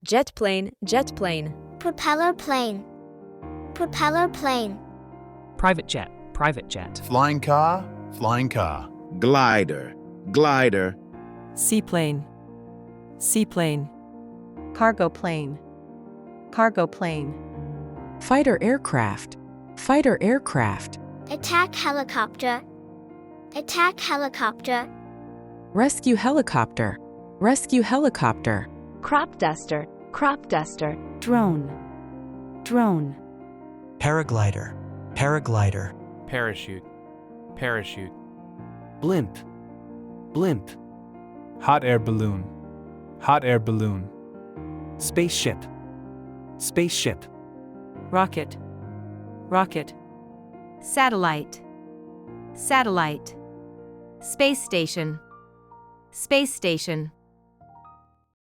jet plane, jet plane, propeller plane, propeller plane, private jet, private jet, flying car, flying car, glider, glider, seaplane, seaplane, cargo plane, cargo plane, fighter aircraft, fighter aircraft, attack helicopter, attack helicopter, rescue helicopter, rescue helicopter, crop duster, crop duster, drone, drone, paraglider, paraglider, parachute, parachute, blimp, blimp, hot air balloon, hot air balloon, spaceship, spaceship, rocket, rocket, satellite, satellite, space station, space station,